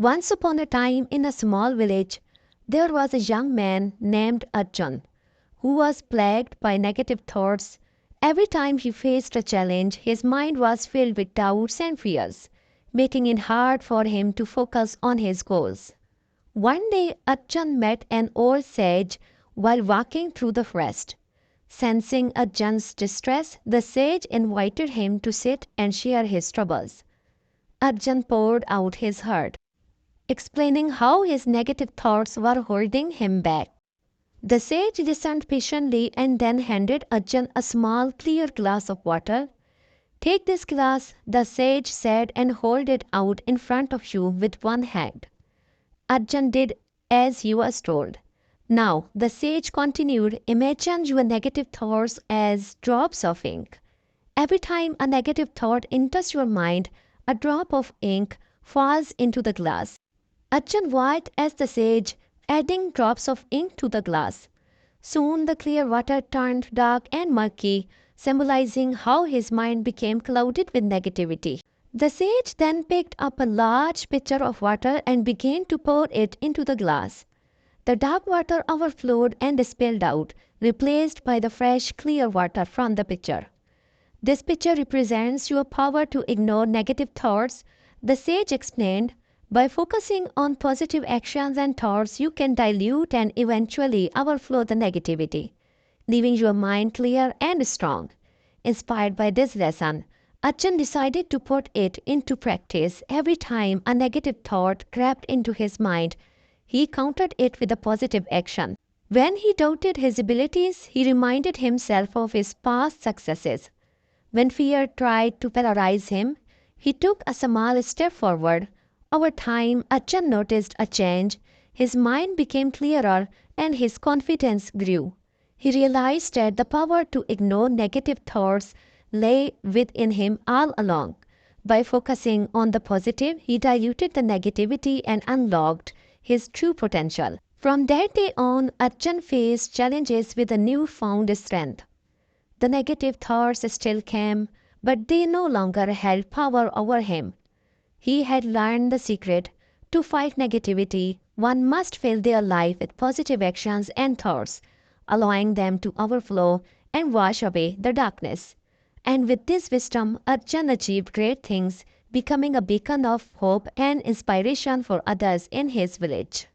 Once upon a time in a small village, there was a young man named Arjun who was plagued by negative thoughts. Every time he faced a challenge, his mind was filled with doubts and fears, making it hard for him to focus on his goals. One day, Arjun met an old sage while walking through the forest. Sensing Arjun's distress, the sage invited him to sit and share his troubles. Arjun poured out his heart, explaining how his negative thoughts were holding him back. The sage listened patiently and then handed Arjun a small clear glass of water. Take this glass, the sage said, and hold it out in front of you with one hand. Arjun did as he was told. Now, the sage continued, imagine your negative thoughts as drops of ink. Every time a negative thought enters your mind, a drop of ink falls into the glass. Arjun watched as the sage adding drops of ink to the glass. Soon the clear water turned dark and murky, symbolizing how his mind became clouded with negativity. The sage then picked up a large pitcher of water and began to pour it into the glass. The dark water overflowed and spilled out, replaced by the fresh, clear water from the pitcher. This pitcher represents your power to ignore negative thoughts, the sage explained. By focusing on positive actions and thoughts, you can dilute and eventually overflow the negativity, leaving your mind clear and strong. Inspired by this lesson, Arjun decided to put it into practice. Every time a negative thought crept into his mind, he countered it with a positive action. When he doubted his abilities, he reminded himself of his past successes. When fear tried to paralyze him, he took a small step forward. Over time, Arjun noticed a change. His mind became clearer and his confidence grew. He realized that the power to ignore negative thoughts lay within him all along. By focusing on the positive, he diluted the negativity and unlocked his true potential. From that day on, Arjun faced challenges with a newfound strength. The negative thoughts still came, but they no longer held power over him. He had learned the secret. To fight negativity, one must fill their life with positive actions and thoughts, allowing them to overflow and wash away the darkness. And with this wisdom, Arjun achieved great things, becoming a beacon of hope and inspiration for others in his village.